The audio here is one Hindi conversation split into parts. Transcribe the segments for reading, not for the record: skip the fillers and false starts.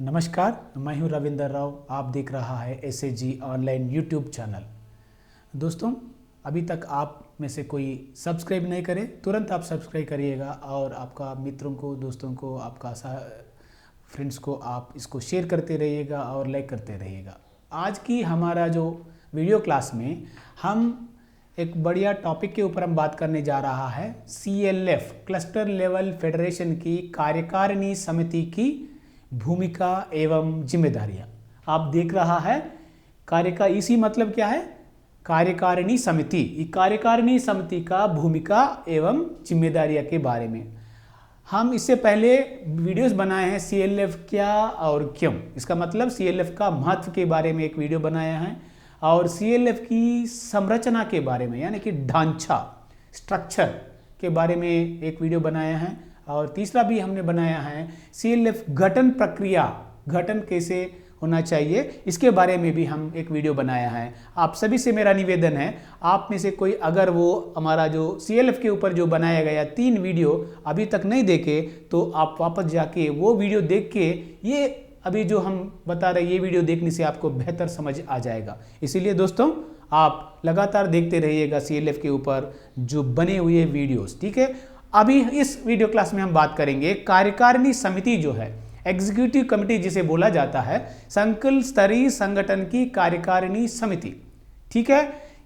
नमस्कार, मैं हूं रविंदर राव। आप देख रहा है एसएजी ऑनलाइन यूट्यूब चैनल। दोस्तों, अभी तक आप में से कोई सब्सक्राइब नहीं करे, तुरंत आप सब्सक्राइब करिएगा और आपका मित्रों को, दोस्तों को, आपका फ्रेंड्स को आप इसको शेयर करते रहिएगा और लाइक करते रहिएगा। आज की हमारा जो वीडियो क्लास में हम एक बढ़िया टॉपिक के ऊपर हम बात करने जा रहा है CLF क्लस्टर लेवल फेडरेशन की कार्यकारिणी समिति की भूमिका एवं जिम्मेदारियां। आप देख रहा है इसी मतलब क्या है, कार्यकारिणी समिति। ये कार्यकारिणी समिति का भूमिका एवं जिम्मेदारियां के बारे में हम इससे पहले वीडियोस बनाए हैं। CLF क्या और क्यों, इसका मतलब CLF का महत्व के बारे में एक वीडियो बनाया है और CLF की संरचना के बारे में यानी कि ढांचा, स्ट्रक्चर के बारे में एक वीडियो बनाया है। और तीसरा भी हमने बनाया है CLF गठन प्रक्रिया, गठन कैसे होना चाहिए, इसके बारे में भी हम एक वीडियो बनाया है। आप सभी से मेरा निवेदन है, आप में से कोई अगर वो हमारा जो CLF के ऊपर जो बनाया गया 3 वीडियो अभी तक नहीं देखे तो आप वापस जाके वो वीडियो देख के ये अभी जो हम बता रहे ये वीडियो देखने से आपको बेहतर समझ आ जाएगा। इसीलिए दोस्तों आप लगातार देखते रहिएगा CLF के ऊपर जो बने हुए वीडियोस, ठीक है। अभी इस वीडियो क्लास में हम बात करेंगे कार्यकारिणी समिति जो है, एग्जीक्यूटिव कमेटी जिसे बोला जाता है, संकुल स्तरीय संगठन की कार्यकारिणी समिति, ठीक है।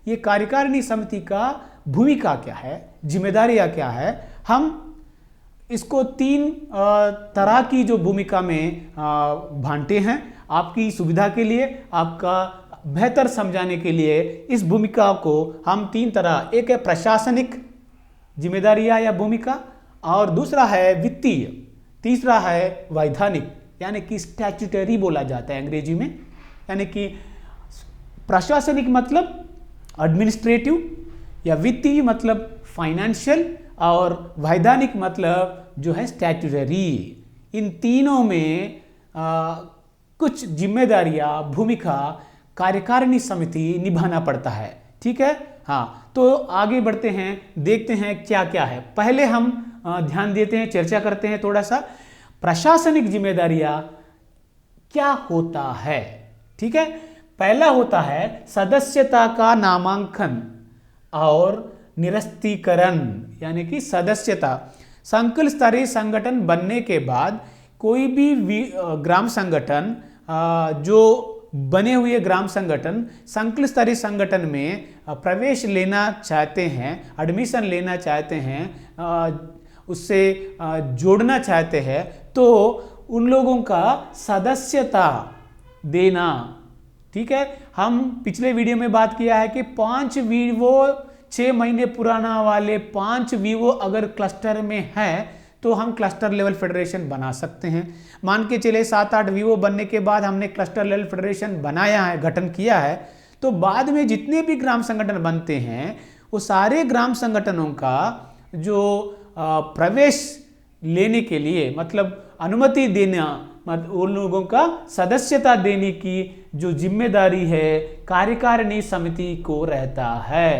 ये कार्यकारिणी समिति का भूमिका क्या है, जिम्मेदारियां क्या है, हम इसको 3 तरह की जो भूमिका में बांटते हैं। आपकी सुविधा के लिए, आपका बेहतर समझाने के लिए इस भूमिका को हम 3 तरह, एक है प्रशासनिक जिम्मेदारियां या भूमिका, और दूसरा है वित्तीय, तीसरा है वैधानिक यानी कि स्टैट्यूटरी बोला जाता है अंग्रेजी में। यानी कि प्रशासनिक मतलब एडमिनिस्ट्रेटिव, या वित्तीय मतलब फाइनेंशियल, और वैधानिक मतलब जो है स्टैट्यूटरी। इन तीनों में कुछ जिम्मेदारियां, भूमिका कार्यकारिणी समिति निभाना पड़ता है, ठीक है। हाँ, तो आगे बढ़ते हैं, देखते हैं क्या क्या है। पहले हम ध्यान देते हैं, चर्चा करते हैं थोड़ा सा प्रशासनिक जिम्मेदारियां क्या होता है, ठीक है। पहला होता है सदस्यता का नामांकन और निरस्तीकरण, यानी कि सदस्यता। संकुल स्तरीय संगठन बनने के बाद कोई भी ग्राम संगठन, जो बने हुए ग्राम संगठन संकुल स्तरीय संगठन में प्रवेश लेना चाहते हैं, एडमिशन लेना चाहते हैं, उससे जोड़ना चाहते हैं, तो उन लोगों का सदस्यता देना, ठीक है। हम पिछले वीडियो में बात किया है कि 5 वीवो 6 महीने पुराना वाले 5 वीवो अगर क्लस्टर में है तो हम क्लस्टर लेवल फेडरेशन बना सकते हैं। मान के चले 7-8 वीवो बनने के बाद हमने क्लस्टर लेवल फेडरेशन बनाया है, गठन किया है, तो बाद में जितने भी ग्राम संगठन बनते हैं वो सारे ग्राम संगठनों का जो प्रवेश लेने के लिए, मतलब अनुमति देना, उन लोगों का सदस्यता देने की जो जिम्मेदारी है कार्यकारिणी समिति को रहता है।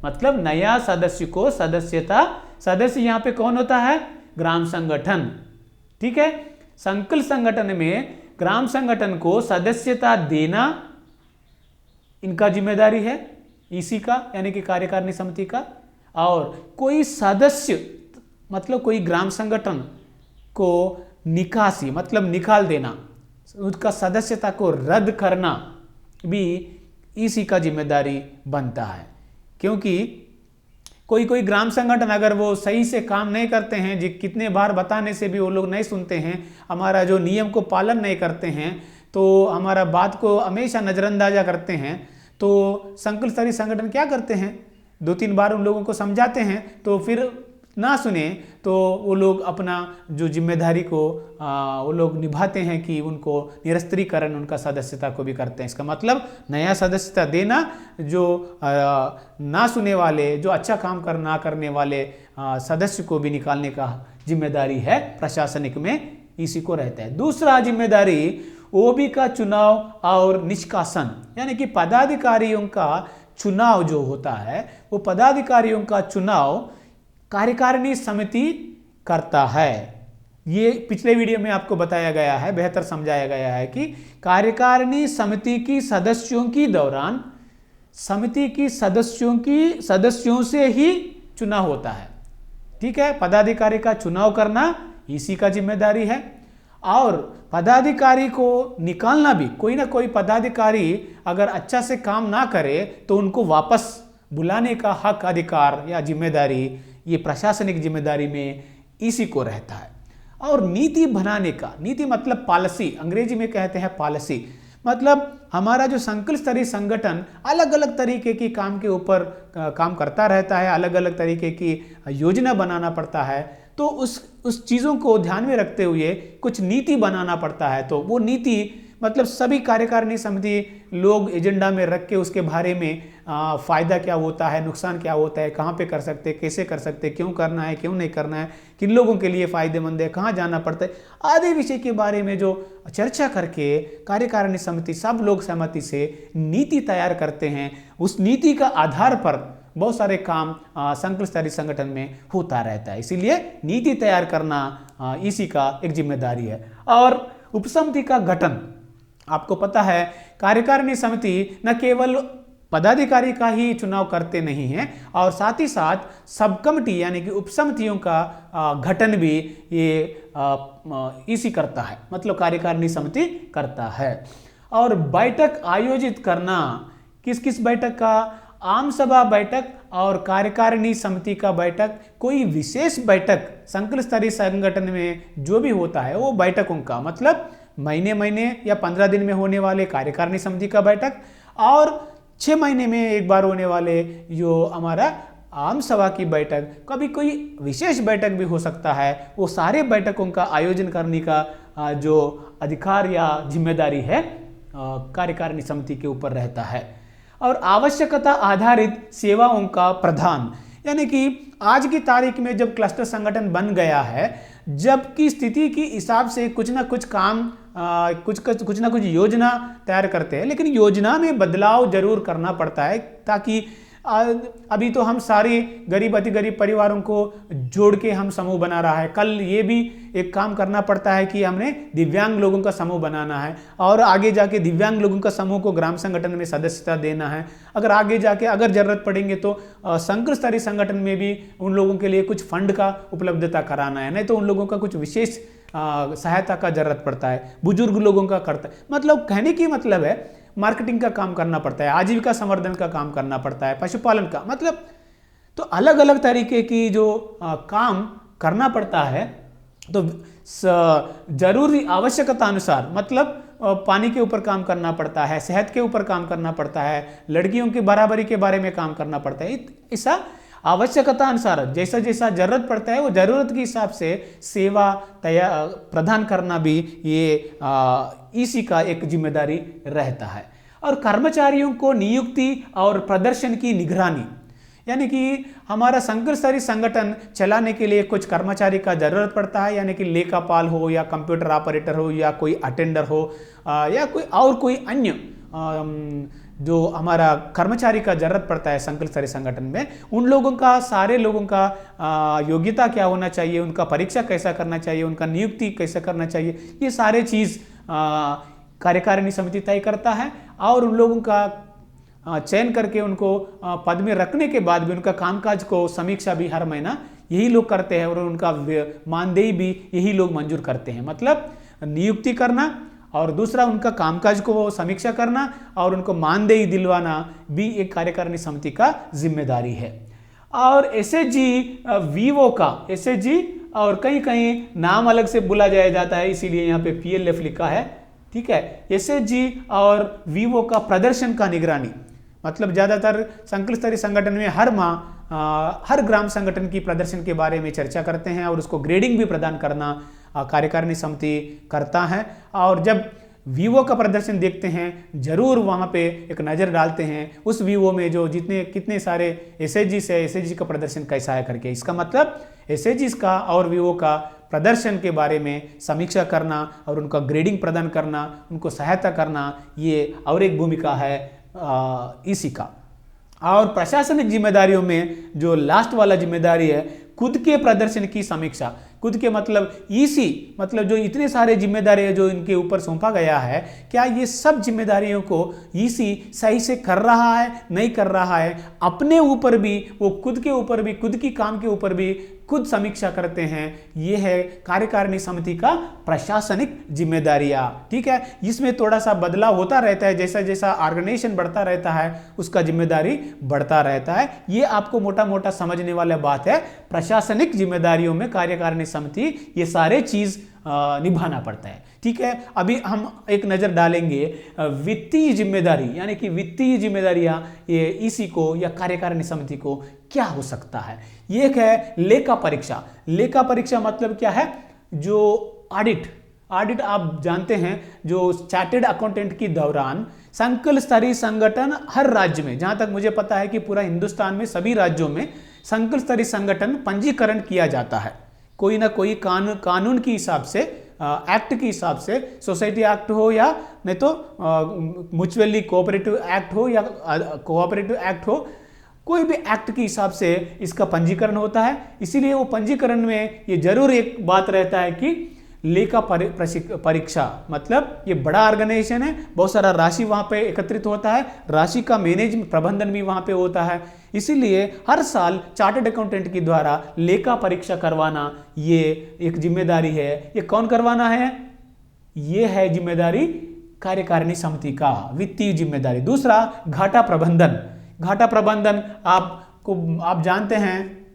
मतलब नया सदस्य को सदस्य यहाँ पे कौन होता है, ग्राम संगठन, ठीक है। संकुल संगठन में ग्राम संगठन को सदस्यता देना इनका जिम्मेदारी है, इसी का यानी कि कार्यकारिणी समिति का। और कोई सदस्य मतलब कोई ग्राम संगठन को निकासी मतलब निकाल देना, उसका सदस्यता को रद्द करना भी इसी का जिम्मेदारी बनता है। क्योंकि कोई ग्राम संगठन अगर वो सही से काम नहीं करते हैं, जी कितने बार बताने से भी वो लोग नहीं सुनते हैं, हमारा जो नियम को पालन नहीं करते हैं, तो हमारा बात को हमेशा नज़रअंदाजा करते हैं, तो संकुल स्तरीय संगठन क्या करते हैं, 2-3 बार उन लोगों को समझाते हैं, तो फिर ना सुने तो वो लोग अपना जो जिम्मेदारी को वो लोग निभाते हैं कि उनको निरस्तीकरण, उनका सदस्यता को भी करते हैं। इसका मतलब नया सदस्यता देना, जो ना सुने वाले, जो अच्छा काम ना करने वाले सदस्य को भी निकालने का जिम्मेदारी है प्रशासनिक में, इसी को रहता है। दूसरा जिम्मेदारी OB का चुनाव और निष्कासन, यानी कि पदाधिकारियों का चुनाव जो होता है, वो पदाधिकारियों का चुनाव कार्यकारिणी समिति करता है। ये पिछले वीडियो में आपको बताया गया है, बेहतर समझाया गया है कि कार्यकारिणी समिति की सदस्यों की दौरान समिति की सदस्यों से ही चुनाव होता है। ठीक है, पदाधिकारी का चुनाव करना इसी का जिम्मेदारी है, और पदाधिकारी को निकालना भी, कोई ना कोई पदाधिकारी अगर अच्छा से काम ना करे तो उनको वापस बुलाने का हक, अधिकार या जिम्मेदारी ये प्रशासनिक जिम्मेदारी में इसी को रहता है। और नीति बनाने का, नीति मतलब पॉलिसी, अंग्रेजी में कहते हैं पॉलिसी, मतलब हमारा जो संकुल स्तरीय संगठन अलग अलग तरीके की काम के ऊपर काम करता रहता है, अलग अलग तरीके की योजना बनाना पड़ता है, तो उस चीज़ों को ध्यान में रखते हुए कुछ नीति बनाना पड़ता है। तो वो नीति मतलब सभी कार्यकारिणी समिति लोग एजेंडा में रख के उसके बारे में फ़ायदा क्या होता है, नुकसान क्या होता है, कहाँ पे कर सकते, कैसे कर सकते, क्यों करना है, क्यों नहीं करना है, किन लोगों के लिए फ़ायदेमंद है, कहाँ जाना पड़ता है, आदि विषय के बारे में जो चर्चा करके कार्यकारिणी समिति सब लोग सहमति से नीति तैयार करते हैं। उस नीति का आधार पर बहुत सारे काम संकुल स्तरीय संगठन में होता रहता है, इसीलिए नीति तैयार करना इसी का एक जिम्मेदारी है। और उपसमिति का गठन, आपको पता है कार्यकारिणी समिति न केवल पदाधिकारी का ही चुनाव करते नहीं हैं, और साथ ही साथ सब कमिटी यानी कि उपसमितियों का गठन भी ये इसी करता है, मतलब कार्यकारिणी समिति करता है। और बैठक आयोजित करना, किस किस बैठक का, आम सभा बैठक और कार्यकारिणी समिति का बैठक, कोई विशेष बैठक संकुल स्तरीय संगठन में जो भी होता है वो बैठकों का, मतलब महीने या 15 दिन में होने वाले कार्यकारिणी समिति का बैठक, और 6 महीने में एक बार होने वाले जो हमारा आम सभा की बैठक, कभी कोई विशेष बैठक भी हो सकता है, वो सारे बैठकों का आयोजन करने का जो अधिकार या जिम्मेदारी है कार्यकारिणी समिति के ऊपर रहता है। और आवश्यकता आधारित सेवाओं का प्रदान, यानी कि आज की तारीख में जब क्लस्टर संगठन बन गया है, जबकि स्थिति के हिसाब से कुछ ना कुछ काम कुछ ना कुछ योजना तैयार करते हैं, लेकिन योजना में बदलाव जरूर करना पड़ता है, ताकि अभी तो हम सारे गरीब अति गरीब परिवारों को जोड़ के हम समूह बना रहा है, कल ये भी एक काम करना पड़ता है कि हमने दिव्यांग लोगों का समूह बनाना है, और आगे जाके दिव्यांग लोगों का समूह को ग्राम संगठन में सदस्यता देना है। अगर आगे जाके अगर जरूरत पड़ेंगे तो संकुल स्तरीय संगठन में भी उन लोगों के लिए कुछ फंड का उपलब्धता कराना है, नहीं तो उन लोगों का कुछ विशेष सहायता का जरूरत पड़ता है, बुजुर्ग लोगों का करता है। मतलब कहने की मतलब है मार्केटिंग का काम करना पड़ता है, आजीविका संवर्धन का काम करना पड़ता है, पशुपालन का, मतलब तो अलग अलग तरीके की जो काम करना पड़ता है। तो जरूरी आवश्यकता अनुसार, मतलब पानी के ऊपर काम करना पड़ता है, सेहत के ऊपर काम करना पड़ता है, लड़कियों की बराबरी के बारे में काम करना पड़ता है। ऐसा आवश्यकता अनुसार जैसा जैसा जरूरत पड़ता है वो जरूरत के हिसाब से सेवा प्रदान करना भी ये इसी का एक जिम्मेदारी रहता है। और कर्मचारियों को नियुक्ति और प्रदर्शन की निगरानी, यानी कि हमारा संकुल स्तरीय संगठन चलाने के लिए कुछ कर्मचारी का जरूरत पड़ता है, यानी कि लेखापाल हो या कंप्यूटर ऑपरेटर हो या कोई अटेंडर हो या कोई अन्य जो हमारा कर्मचारी का जरूरत पड़ता है संकुल स्तरीय संगठन में। उन लोगों का, सारे लोगों का योग्यता क्या होना चाहिए, उनका परीक्षा कैसा करना चाहिए, उनका नियुक्ति कैसा करना चाहिए, ये सारे चीज़ कार्यकारिणी समिति तय करता है। और उन लोगों का चयन करके उनको पद में रखने के बाद भी उनका कामकाज को समीक्षा भी हर महीना यही लोग करते हैं, और उनका मानदेय भी यही लोग मंजूर करते हैं। मतलब नियुक्ति करना और दूसरा उनका कामकाज को समीक्षा करना और उनको मानदेय दिलवाना भी एक कार्यकारिणी समिति का जिम्मेदारी है। और एसएचजी वीवो का, एसएचजी और कहीं कहीं नाम अलग से बोला जाता है, इसीलिए यहाँ पे पीएलएफ लिखा है, ठीक है। एसएचजी और वीवो का प्रदर्शन का निगरानी, मतलब ज़्यादातर संकुल स्तरीय संगठन में हर माह हर ग्राम संगठन की प्रदर्शन के बारे में चर्चा करते हैं, और उसको ग्रेडिंग भी प्रदान करना कार्यकारिणी समिति करता है। और जब वीवो का प्रदर्शन देखते हैं जरूर वहाँ पे एक नज़र डालते हैं उस वीवो में जो कितने सारे एसएचजी से एसएचजी का प्रदर्शन कैसा है करके। इसका मतलब एसएचजी का और वीवो का प्रदर्शन के बारे में समीक्षा करना और उनका ग्रेडिंग प्रदान करना, उनको सहायता करना, ये और एक भूमिका है इसी का। और प्रशासनिक जिम्मेदारियों में जो लास्ट वाला जिम्मेदारी है खुद के प्रदर्शन की समीक्षा, खुद के मतलब ईसी, मतलब जो इतने सारे जिम्मेदारियां जो इनके ऊपर सौंपा गया है, क्या ये सब जिम्मेदारियों को ईसी सही से कर रहा है, नहीं कर रहा है? अपने ऊपर भी, वो खुद के ऊपर भी, खुद की काम के ऊपर भी खुद समीक्षा करते हैं। ये है कार्यकारिणी समिति का प्रशासनिक जिम्मेदारियां। ठीक है, इसमें थोड़ा सा बदलाव होता रहता है, जैसा जैसा ऑर्गेनाइजेशन बढ़ता रहता है उसका जिम्मेदारी बढ़ता रहता है। ये आपको मोटा मोटा समझने वाला बात है। प्रशासनिक जिम्मेदारियों में कार्यकारिणी समिति ये सारे चीज निभाना पड़ता है। ठीक है, अभी हम एक नजर डालेंगे वित्तीय जिम्मेदारी, यानी कि वित्तीय जिम्मेदारियां ये ईसी को या कार्यकारिणी समिति को क्या हो सकता है। ये एक है लेखा परीक्षा। लेखा परीक्षा मतलब क्या है? जो ऑडिट आप जानते हैं, जो चार्टेड अकाउंटेंट के दौरान संकुल स्तरीय संगठन हर राज्य में, जहां तक मुझे पता है कि पूरा हिंदुस्तान में सभी राज्यों में संकुल स्तरीय संगठन पंजीकरण किया जाता है। कोई ना कोई कानून के हिसाब से, एक्ट के हिसाब से, सोसाइटी एक्ट हो या नहीं तो म्यूचुअली कोऑपरेटिव एक्ट हो या कोऑपरेटिव एक्ट हो, कोई भी एक्ट के हिसाब से इसका पंजीकरण होता है। इसीलिए वो पंजीकरण में ये जरूर एक बात रहता है कि लेखा परीक्षा, मतलब ये बड़ा ऑर्गेनाइजेशन है, बहुत सारा राशि वहां पे एकत्रित होता है, राशि का मैनेजमेंट प्रबंधन भी वहां पे होता है। इसीलिए हर साल चार्टर्ड अकाउंटेंट के द्वारा लेखा परीक्षा करवाना ये एक जिम्मेदारी है। ये कौन करवाना है? ये है जिम्मेदारी कार्यकारिणी समिति का, वित्तीय जिम्मेदारी। दूसरा, घाटा प्रबंधन। घाटा प्रबंधन आप जानते हैं,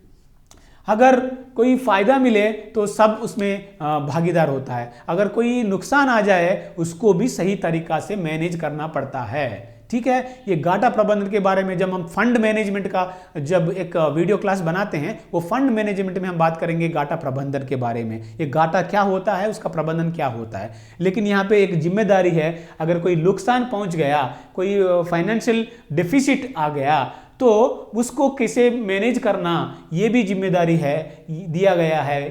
अगर कोई फायदा मिले तो सब उसमें भागीदार होता है, अगर कोई नुकसान आ जाए उसको भी सही तरीका से मैनेज करना पड़ता है। ठीक है, ये घाटा प्रबंधन के बारे में जब हम फंड मैनेजमेंट का जब एक वीडियो क्लास बनाते हैं, वो फंड मैनेजमेंट में हम बात करेंगे घाटा प्रबंधन के बारे में, ये घाटा क्या होता है, उसका प्रबंधन क्या होता है। लेकिन यहाँ पे एक जिम्मेदारी है, अगर कोई नुकसान पहुंच गया, कोई फाइनेंशियल डिफिसिट आ गया, तो उसको कैसे मैनेज करना, ये भी जिम्मेदारी है, दिया गया है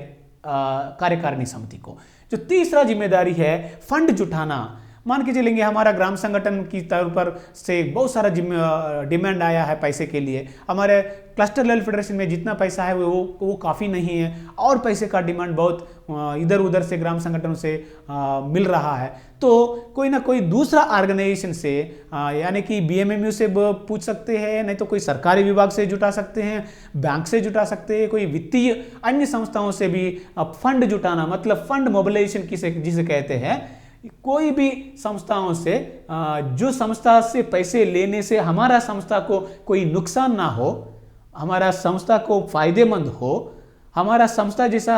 कार्यकारिणी समिति को। जो तीसरा जिम्मेदारी है फंड जुटाना। मान के चलेंगे हमारा ग्राम संगठन की तौर पर से बहुत सारा डिमांड आया है पैसे के लिए, हमारे क्लस्टर लेवल फेडरेशन में जितना पैसा है वो काफ़ी नहीं है, और पैसे का डिमांड बहुत इधर उधर से ग्राम संगठनों से मिल रहा है। तो कोई ना कोई दूसरा ऑर्गेनाइजेशन से, यानी कि बीएमएमयू से पूछ सकते हैं, नहीं तो कोई सरकारी विभाग से जुटा सकते हैं, बैंक से जुटा सकते हैं, कोई वित्तीय अन्य संस्थाओं से भी फंड जुटाना, मतलब फंड मोबिलाइजेशन जिसे कहते हैं। कोई भी संस्थाओं से, जो संस्था से पैसे लेने से हमारा संस्था को कोई नुकसान ना हो, हमारा संस्था को फायदेमंद हो, हमारा संस्था जैसा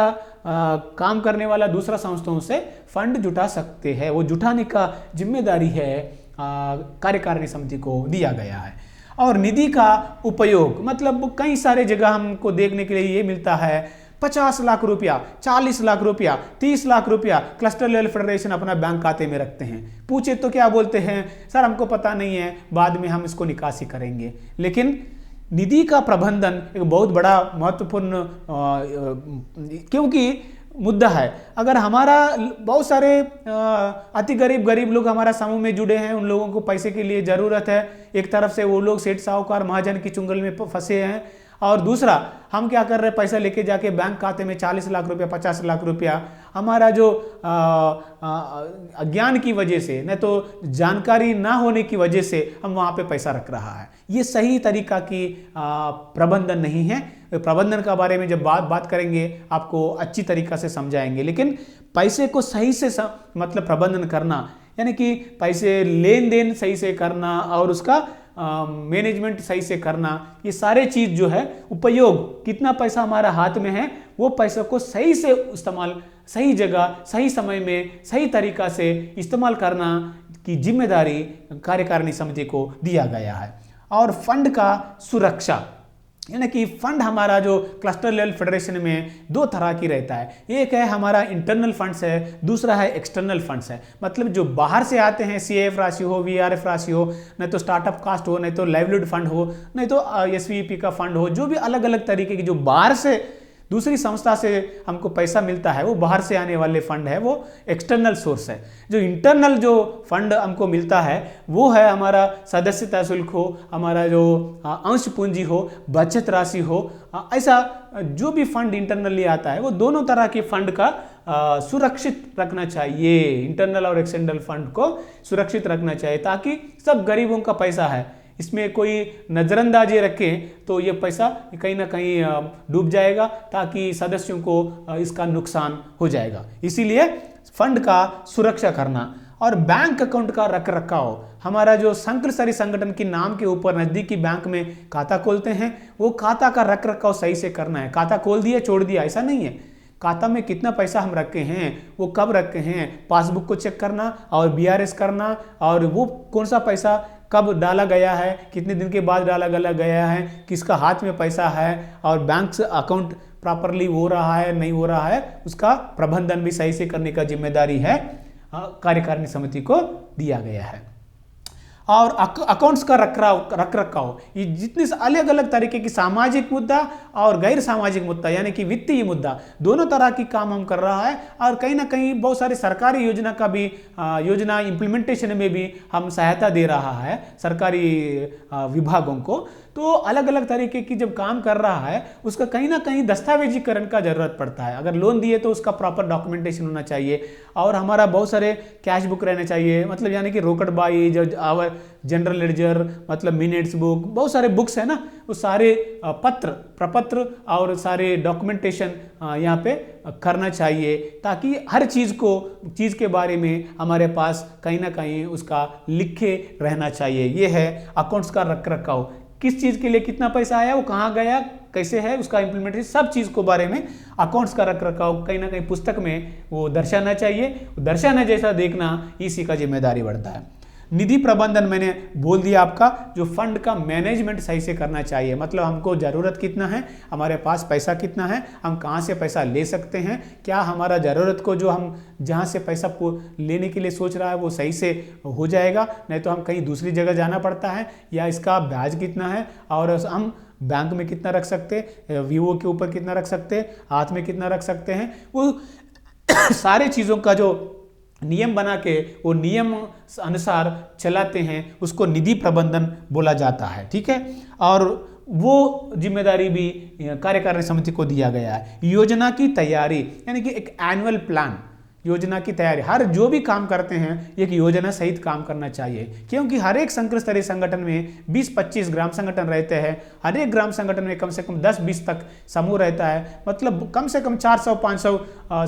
काम करने वाला दूसरा संस्थाओं से फंड जुटा सकते हैं। वो जुटाने का जिम्मेदारी है कार्यकारिणी समिति को दिया गया है। और निधि का उपयोग, मतलब कई सारे जगह हमको देखने के लिए ये मिलता है, 50 लाख रुपया, 40 लाख रुपया, 30 लाख रुपया क्लस्टर लेवल फेडरेशन अपना बैंक खाते में रखते हैं। पूछे तो क्या बोलते हैं, सर हमको पता नहीं है, बाद में हम इसको निकासी करेंगे। लेकिन निधि का प्रबंधन एक बहुत बड़ा महत्वपूर्ण क्योंकि मुद्दा है। अगर हमारा बहुत सारे अति गरीब लोग हमारा समूह में जुड़े हैं, उन लोगों को पैसे के लिए ज़रूरत है, एक तरफ से वो लोग सेठ साहूकार महाजन की चुंगल में फंसे हैं, और दूसरा हम क्या कर रहे हैं, पैसा लेके जाके बैंक खाते में 40 लाख रुपया, 50 लाख रुपया, हमारा जो अज्ञान की वजह से, नहीं तो जानकारी ना होने की वजह से हम वहाँ पे पैसा रख रहा है। ये सही तरीका की प्रबंधन नहीं है। प्रबंधन का बारे में जब बात करेंगे आपको अच्छी तरीका से समझाएंगे। लेकिन पैसे को सही से मतलब प्रबंधन करना, यानी कि पैसे लेन देन सही से करना और उसका मैनेजमेंट सही से करना, ये सारे चीज जो है, उपयोग कितना पैसा हमारा हाथ में है, वो पैसे को सही से इस्तेमाल, सही जगह, सही समय में, सही तरीका से इस्तेमाल करना की जिम्मेदारी कार्यकारिणी समिति को दिया गया है। और फंड का सुरक्षा, यानी कि फंड हमारा जो क्लस्टर लेवल फेडरेशन में दो तरह की रहता है, एक है हमारा इंटरनल फंड्स है, दूसरा है एक्सटर्नल फंड्स है। मतलब जो बाहर से आते हैं, सीएफ राशि हो, वीआरएफ राशि हो, नहीं तो स्टार्टअप कास्ट हो, नहीं तो लाइवलीहुड फंड हो, नहीं तो एसवीपी का फंड हो, जो भी अलग अलग तरीके की जो बाहर से दूसरी संस्था से हमको पैसा मिलता है वो बाहर से आने वाले फंड है, वो एक्सटर्नल सोर्स है। जो इंटरनल जो फंड हमको मिलता है वो है हमारा सदस्यता शुल्क हो, हमारा जो अंश पूंजी हो, बचत राशि हो, ऐसा जो भी फंड इंटरनली आता है वो दोनों तरह के फंड का सुरक्षित रखना चाहिए। इंटरनल और एक्सटर्नल फंड को सुरक्षित रखना चाहिए ताकि सब गरीबों का पैसा है, इसमें कोई नज़रअंदाजी रखें तो ये पैसा कहीं ना कहीं डूब जाएगा, ताकि सदस्यों को इसका नुकसान हो जाएगा। इसीलिए फंड का सुरक्षा करना और बैंक अकाउंट का रख रखाव, हमारा जो शंकरसरी संगठन के नाम के ऊपर नज़दीकी बैंक में खाता खोलते हैं वो खाता का रख रखाव सही से करना है। खाता खोल दिया छोड़ दिया ऐसा नहीं है, खाता में कितना पैसा हम रखे हैं, वो कब रखे हैं, पासबुक को चेक करना और बीआरएस करना, और वो कौन सा पैसा कब डाला गया है, कितने दिन के बाद डाला गया है, किसका हाथ में पैसा है, और बैंक से अकाउंट प्रॉपरली हो रहा है नहीं हो रहा है, उसका प्रबंधन भी सही से करने का जिम्मेदारी है कार्यकारिणी समिति को दिया गया है। और अकाउंट्स का रख रखाव, ये जितने अलग अलग तरीके की सामाजिक मुद्दा और गैर सामाजिक मुद्दा यानी कि वित्तीय मुद्दा दोनों तरह की काम हम कर रहा है, और कहीं ना कहीं बहुत सारी सरकारी योजना का भी योजना इम्प्लीमेंटेशन में भी हम सहायता दे रहा है सरकारी विभागों को। तो अलग अलग तरीके की जब काम कर रहा है उसका कहीं ना कहीं दस्तावेजीकरण का जरूरत पड़ता है। अगर लोन दिए तो उसका प्रॉपर डॉक्यूमेंटेशन होना चाहिए, और हमारा बहुत सारे कैश बुक रहने चाहिए, मतलब यानी कि रोकड़ बाई जो जनरल लेडजर, मतलब मिनट्स बुक, बहुत सारे बुक्स है ना, वो सारे प्रपत्र और सारे डॉक्यूमेंटेशन यहाँ पे करना चाहिए, ताकि हर चीज़ के बारे में हमारे पास कहीं ना कहीं उसका लिखे रहना चाहिए। ये है अकाउंट्स का रख रखाव, किस चीज़ के लिए कितना पैसा आया, वो कहाँ गया, कैसे है, उसका इम्प्लीमेंटेशन, सब चीज़ को बारे में अकाउंट्स का रख रखाव कहीं ना कहीं पुस्तक में वो दर्शाना चाहिए। दर्शाना जैसा देखना इसी का जिम्मेदारी बढ़ता है। निधि प्रबंधन मैंने बोल दिया आपका, जो फंड का मैनेजमेंट सही से करना चाहिए, मतलब हमको ज़रूरत कितना है, हमारे पास पैसा कितना है, हम कहाँ से पैसा ले सकते हैं, क्या हमारा ज़रूरत को जो हम जहाँ से पैसा लेने के लिए सोच रहा है वो सही से हो जाएगा, नहीं तो हम कहीं दूसरी जगह जाना पड़ता है, या इसका ब्याज कितना है, और हम बैंक में कितना रख सकते हैं, वीवो के ऊपर कितना रख सकते हैं, हाथ में कितना रख सकते हैं, वो सारे चीज़ों का जो नियम बना के वो नियम अनुसार चलाते हैं, उसको निधि प्रबंधन बोला जाता है। ठीक है, और वो जिम्मेदारी भी कार्यकारिणी समिति को दिया गया है। योजना की तैयारी यानी कि एक एनुअल प्लान, योजना की तैयारी, हर जो भी काम करते हैं एक योजना सहित काम करना चाहिए, क्योंकि हर एक शंकर स्तरीय संगठन में 20-25 ग्राम संगठन रहते हैं, हर एक ग्राम संगठन में कम से कम 10-20 तक समूह रहता है, मतलब कम से कम 400-500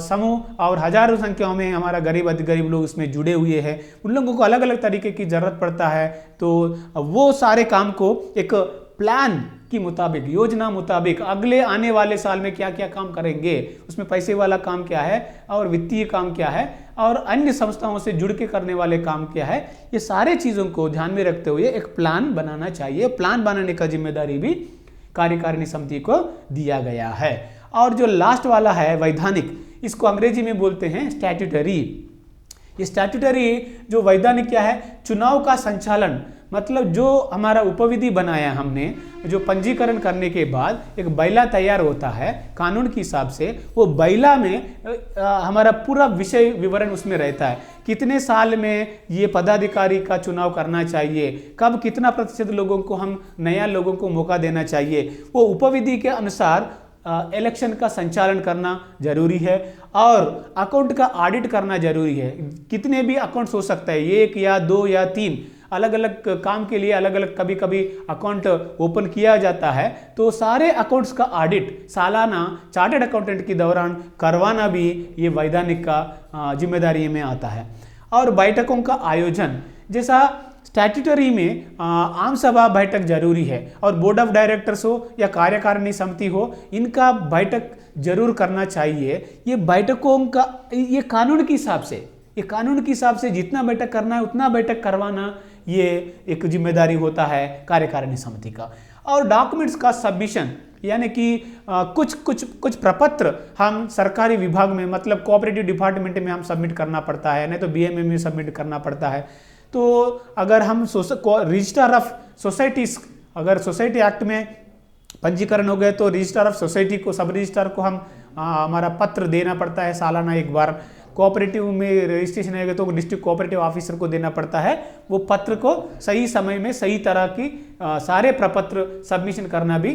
समूह, और हजारों संख्याओं में हमारा गरीब लोग इसमें जुड़े हुए हैं। उन लोगों को अलग अलग तरीके की जरूरत पड़ता है, तो वो सारे काम को एक प्लान की मुताबिक, योजना मुताबिक, अगले आने वाले साल में क्या क्या काम करेंगे, उसमें पैसे वाला काम क्या है और वित्तीय काम क्या है और अन्य संस्थाओं से जुड़ के करने वाले काम क्या है, ये सारे चीज़ों को ध्यान में रखते हुए एक प्लान बनाना चाहिए। प्लान बनाने का जिम्मेदारी भी कार्यकारिणी समिति को दिया गया है। और जो लास्ट वाला है वैधानिक, इसको अंग्रेजी में बोलते हैं स्टैट्यूटरी। ये स्टैट्यूटरी जो वैधानिक क्या है, चुनाव का संचालन, मतलब जो हमारा उपविधि बनाया हमने, जो पंजीकरण करने के बाद एक बैला तैयार होता है कानून के हिसाब से, वो बैला में हमारा पूरा विषय विवरण उसमें रहता है, कितने साल में ये पदाधिकारी का चुनाव करना चाहिए, कब कितना प्रतिशत लोगों को हम नया लोगों को मौका देना चाहिए, वो उपविधि के अनुसार इलेक्शन का संचालन करना जरूरी है, और अकाउंट का ऑडिट करना जरूरी है। कितने भी अकाउंट्स हो सकता है, 1 या 2 या 3, अलग अलग काम के लिए अलग अलग कभी कभी अकाउंट ओपन किया जाता है, तो सारे अकाउंट्स का ऑडिट सालाना चार्टर्ड अकाउंटेंट के दौरान करवाना भी ये वैधानिक का जिम्मेदारी में आता है। और बैठकों का आयोजन, जैसा स्टैट्यूटरी में आम सभा बैठक जरूरी है, और बोर्ड ऑफ डायरेक्टर्स हो या कार्यकारिणी समिति हो, इनका बैठक जरूर करना चाहिए। ये बैठकों का ये कानून के हिसाब से जितना बैठक करना है उतना बैठक करवाना, ये एक जिम्मेदारी होता है कार्यकारिणी समिति का। और डॉक्यूमेंट्स का सबमिशन, यानी कि कुछ प्रपत्र हम सरकारी विभाग में, मतलब कोऑपरेटिव डिपार्टमेंट में हम सबमिट करना पड़ता है, नहीं तो बीएमए में सबमिट करना पड़ता है। तो अगर हम रजिस्टर ऑफ सोसाइटीज, अगर सोसाइटी एक्ट में पंजीकरण हो गए तो रजिस्ट्रार ऑफ सोसाइटी को, सब रजिस्ट्रार को हम हमारा पत्र देना पड़ता है सालाना एक बार। कोऑपरेटिव में रजिस्ट्रेशन है तो डिस्ट्रिक्ट कोऑपरेटिव ऑफिसर को देना पड़ता है। वो पत्र को सही समय में सही तरह की सारे प्रपत्र सबमिशन करना भी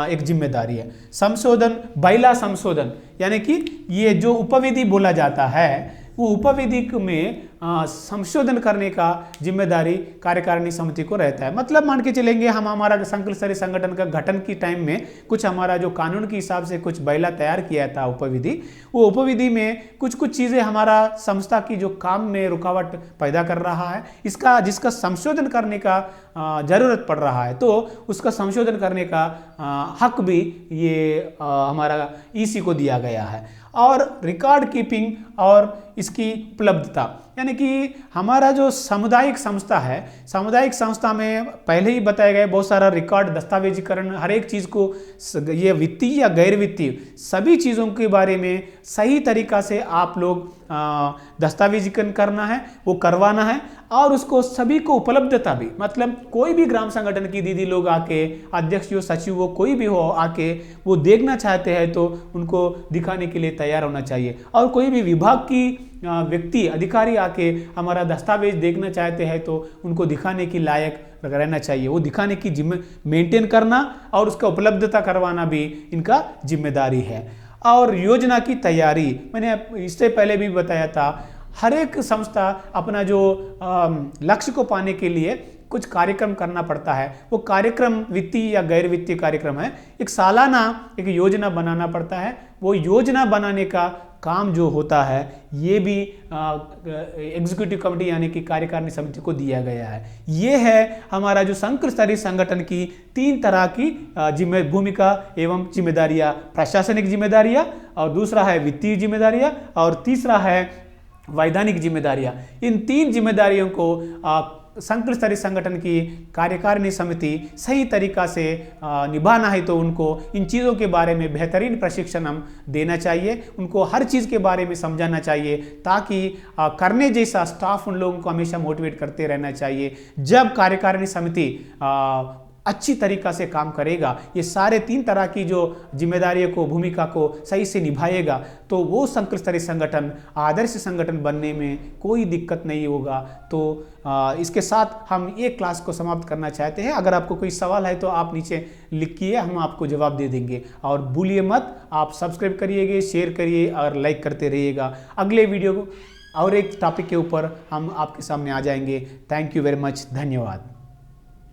एक जिम्मेदारी है। संशोधन, बाइला संशोधन, यानी कि ये जो उपविधि बोला जाता है वो उपविधि में संशोधन करने का जिम्मेदारी कार्यकारिणी समिति को रहता है। मतलब मान के चलेंगे हम हमारा संकल्प स्तरीय संगठन का गठन की टाइम में कुछ हमारा जो कानून के हिसाब से कुछ बैला तैयार किया था उपविधि, वो उपविधि में कुछ चीज़ें हमारा संस्था की जो काम में रुकावट पैदा कर रहा है, जिसका संशोधन करने का ज़रूरत पड़ रहा है, तो उसका संशोधन करने का हक भी ये हमारा ईसी को दिया गया है। और रिकॉर्ड कीपिंग और इसकी उपलब्धता, यानी कि हमारा जो सामुदायिक संस्था है, सामुदायिक संस्था में पहले ही बताया गया बहुत सारा रिकॉर्ड, दस्तावेजीकरण, हर एक चीज़ को, ये वित्तीय या गैर वित्तीय सभी चीज़ों के बारे में सही तरीका से आप लोग दस्तावेजीकरण करना है, वो करवाना है। और उसको सभी को उपलब्धता भी, मतलब कोई भी ग्राम संगठन की दीदी लोग आके, अध्यक्ष हो, सचिव हो, कोई भी हो आके वो देखना चाहते हैं तो उनको दिखाने के लिए तैयार होना चाहिए। और कोई भी विभाग की व्यक्ति, अधिकारी आके हमारा दस्तावेज देखना चाहते हैं तो उनको दिखाने की लायक रहना चाहिए। वो दिखाने की मेंटेन करना और उसका उपलब्धता करवाना भी इनका जिम्मेदारी है। और योजना की तैयारी, मैंने इससे पहले भी बताया था, हर एक संस्था अपना जो लक्ष्य को पाने के लिए कुछ कार्यक्रम करना पड़ता है। वो कार्यक्रम वित्तीय या गैर वित्तीय कार्यक्रम है, एक सालाना एक योजना बनाना पड़ता है। वो योजना बनाने का काम जो होता है ये भी एग्जीक्यूटिव कमेटी यानी कि कार्यकारिणी समिति को दिया गया है। ये है हमारा जो संकल्प स्तरीय संगठन की 3 तरह की भूमिका एवं जिम्मेदारियां, प्रशासनिक जिम्मेदारियां, और दूसरा है वित्तीय जिम्मेदारियां, और तीसरा है वैधानिक जिम्मेदारियां। इन 3 जिम्मेदारियों को संकल्प स्तरीय संगठन की कार्यकारिणी समिति सही तरीका से निभाना है तो उनको इन चीज़ों के बारे में बेहतरीन प्रशिक्षण हम देना चाहिए, उनको हर चीज़ के बारे में समझाना चाहिए, ताकि करने जैसा स्टाफ उन लोगों को हमेशा मोटिवेट करते रहना चाहिए। जब कार्यकारिणी समिति अच्छी तरीका से काम करेगा, ये सारे 3 तरह की जो जिम्मेदारियों को, भूमिका को सही से निभाएगा, तो वो संकल्प स्तरीय संगठन आदर्श संगठन बनने में कोई दिक्कत नहीं होगा। तो इसके साथ हम ये क्लास को समाप्त करना चाहते हैं। अगर आपको कोई सवाल है तो आप नीचे लिखिए, हम आपको जवाब दे देंगे। और भूलिए मत, आप सब्सक्राइब करिएगा, शेयर करिए और लाइक करते रहिएगा। अगले वीडियो और एक टॉपिक के ऊपर हम आपके सामने आ जाएंगे। थैंक यू वेरी मच, धन्यवाद।